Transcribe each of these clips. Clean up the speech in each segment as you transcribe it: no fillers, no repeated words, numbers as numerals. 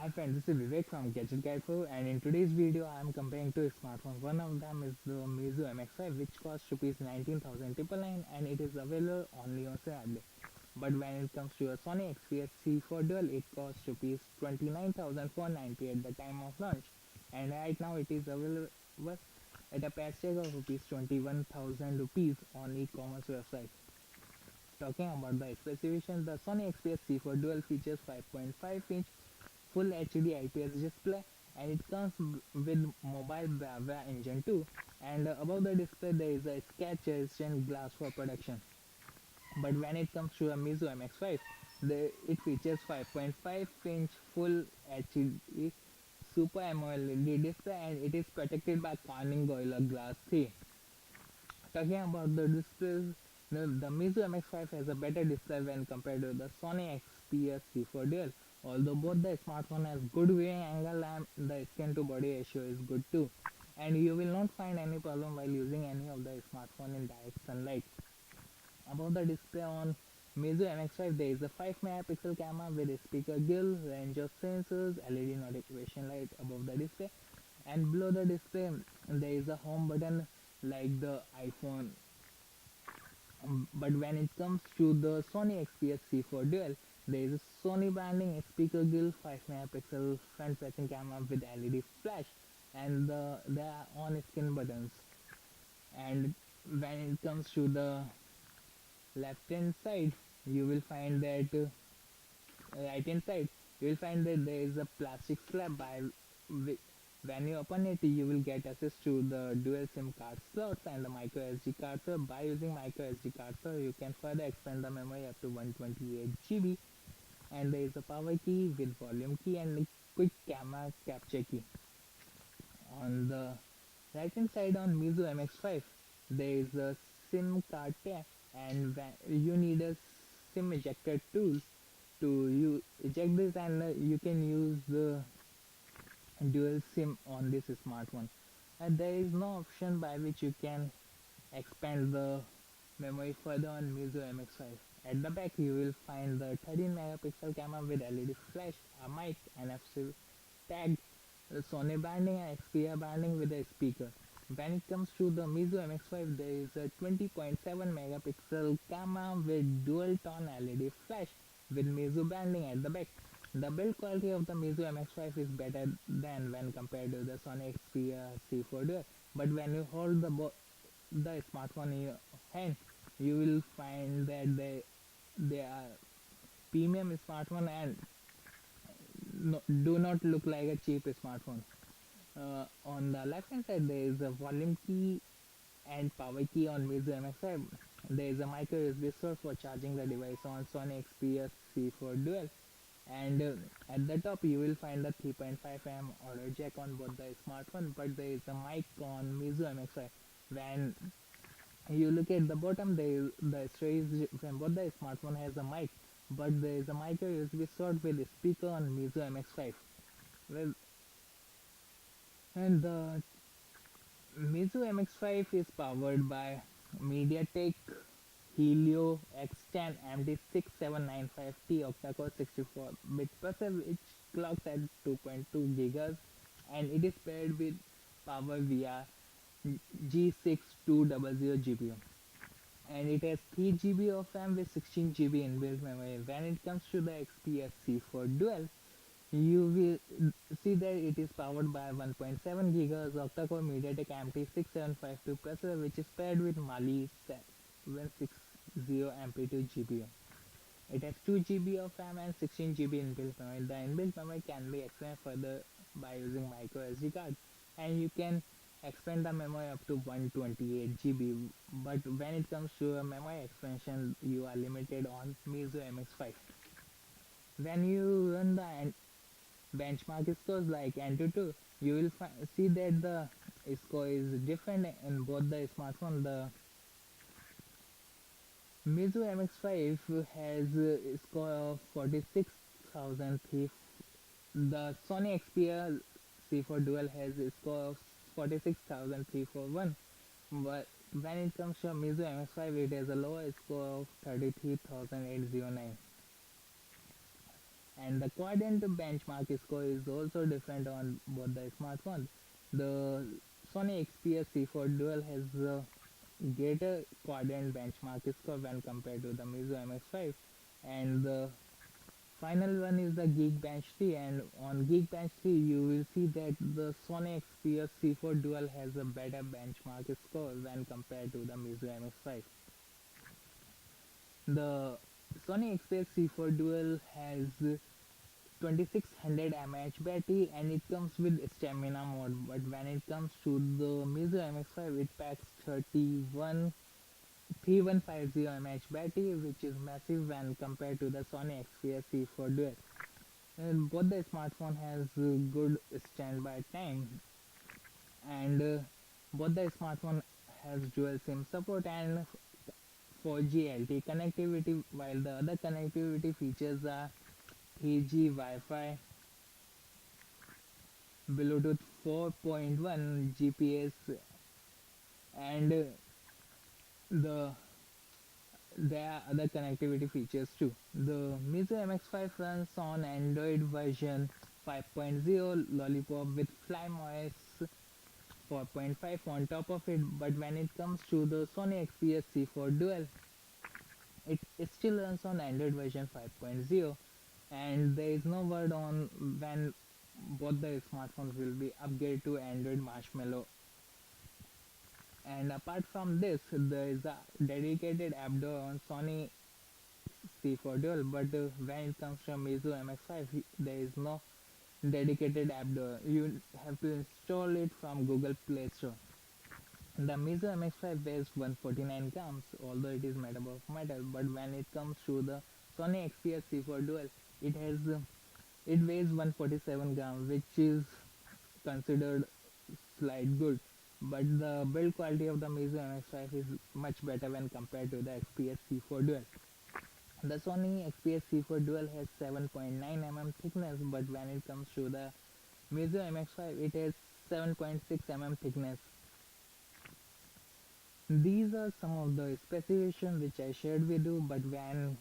Hi friends, this is Vivek from Gadget Guide Pro, and in today's video I am comparing two smartphones. One of them is the Meizu MX5 which costs rupees 19,999 and it is available only on Snapdeal. But when it comes to a Sony Xperia C4 Dual, it costs rupees 29,490 at the time of launch, and right now it is available at a price tag of rupees 21,000 rupees on e-commerce website. Talking about the specifications, the Sony Xperia C4 Dual features 5.5-inch Full HD IPS display, and it comes with mobile Bravia engine too. And above the display there is a scratch resistant glass for protection. But when it comes to a Meizu MX5, it features 5.5-inch Full HD Super AMOLED display, and it is protected by Corning Gorilla Glass 3. Talking about the displays, the Meizu MX5 has a better display when compared to the Sony Xperia C4 Dual. Although both the smartphone has good viewing angle and the skin to body ratio is good too. And you will not find any problem while using any of the smartphone in direct sunlight. Above the display on Meizu MX5 there is a 5 megapixel camera with a speaker grill, range of sensors, LED notification light above the display, and below the display there is a home button like the iPhone. But when it comes to the Sony Xperia C4 Dual, there is a Sony branding, a speaker grill, 5 megapixel front facing camera with LED flash, and there are on-screen buttons. And when it comes to the left hand side, you will find that right hand side, you will find that there is a plastic slab by when you open it you will get access to the dual SIM card slots and the micro SD card. So by using micro SD card so you can further expand the memory up to 128 GB, and there is a power key with volume key and a quick camera capture key. On the right hand side on Meizu MX5 there is a SIM card tap, and you need a SIM ejector tool to eject this, and you can use the dual SIM on this smartphone. And there is no option by which you can expand the memory further on Meizu MX5. At the back you will find the 13 megapixel camera with LED flash, a mic, NFC tag, Sony branding and Xperia branding with a speaker. When it comes to the Meizu MX5 there is a 20.7 megapixel camera with dual tone LED flash with Meizu branding at the back. The build quality of the Meizu MX5 is better than when compared to the Sony Xperia C4 Dual, but when you hold the smartphone in your hand, you will find that they are premium smartphone and do not look like a cheap smartphone. On the left hand side there is a volume key and power key on Meizu MX5. There is a micro USB source for charging the device on Sony Xperia C4 Dual, and at the top you will find the 3.5mm audio jack on both the smartphone, but there is a mic on Meizu MX5. When you look at the bottom there, the storage when both the smartphone has a mic, but there is a micro USB slot with a speaker on Meizu MX5. Well, and the Meizu MX5 is powered by MediaTek Helio X10 MT6795T octa-core 64-bit processor which clocks at 2.2 GHz, and it is paired with PowerVR G6200 GPU, and it has 3 GB of RAM with 16 GB inbuilt memory. When it comes to the Xperia C4 Dual, you will see that it is powered by 1.7 GHz octa-core MediaTek MT6752 processor which is paired with Mali 760 MP2 GPU. It has 2 GB of RAM and 16 GB inbuilt memory. The inbuilt memory can be expanded further by using micro SD card, and you can expand the memory up to 128 GB, but when it comes to a memory expansion you are limited on Meizu MX5. When you run the benchmark scores like Antutu, you will see that the score is different in both the smartphone. The Meizu MX5 has a score of 46,003. The Sony Xperia C4 Dual has a score of 46,341. But when it comes to Meizu MX5, it has a lower score of 33,809. And the quadrant benchmark score is also different on both the smartphones. The Sony Xperia C4 Dual has a greater quadrant benchmark score when compared to the Mizu MX5, and the final one is the Geekbench 3, and on Geekbench 3 you will see that the Sony Xperia C4 Dual has a better benchmark score when compared to the Mizu MX5. The Sony Xperia C4 Dual has 2600 mAh battery and it comes with stamina mode, but when it comes to the Mizu MX5 it packs 3150 mAh battery, which is massive when compared to the Sony Xperia C4 Dual. And both the smartphone has good standby time, and both the smartphone has dual SIM support and 4G LTE connectivity, while the other connectivity features are 3G Wi-Fi, Bluetooth 4.1, GPS, and the there are other connectivity features too. The Mizu MX5 runs on Android version 5.0 Lollipop with FlymeOS 4.5 on top of it, but when it comes to the Sony Xperia C4 Dual, it still runs on Android version 5.0, and there is no word on when both the smartphones will be upgraded to Android Marshmallow. And apart from this, there is a dedicated app door on Sony C4 Dual, but when it comes to Mizu MX5, there is no dedicated app door. You have to install it from Google Play Store. The Mizu MX5 weighs 149 grams, although it is made up of metal, but when it comes to the Sony Xperia C4 Dual, it has it weighs 147 grams, which is considered slight good. But the build quality of the Mizu MX5 is much better when compared to the Xperia C4 Dual. The Sony Xperia C4 Dual has 7.9 mm thickness, but when it comes to the Mizu MX5, it has 7.6 mm thickness. These are some of the specifications which I shared with you, but when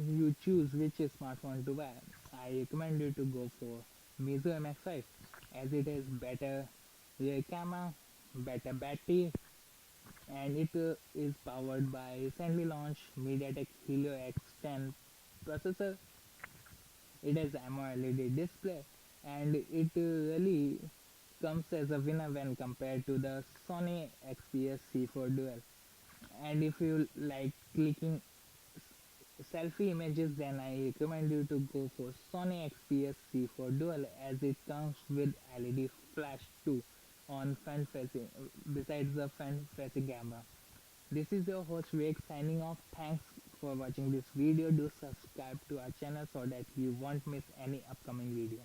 you choose which smartphone to buy, I recommend you to go for Mizu MX5 as it has better rear camera, better battery, and it is powered by recently launched MediaTek Helio X10 processor. It has AMOLED display, and it really comes as a winner when compared to the Sony Xperia C4 Dual. And if you like clicking selfie images, then I recommend you to go for Sony Xperia C4 Dual as it comes with LED flash too on front facing besides the front facing camera. This is your host Vivek signing off. Thanks for watching this video. Do subscribe to our channel so that you won't miss any upcoming video.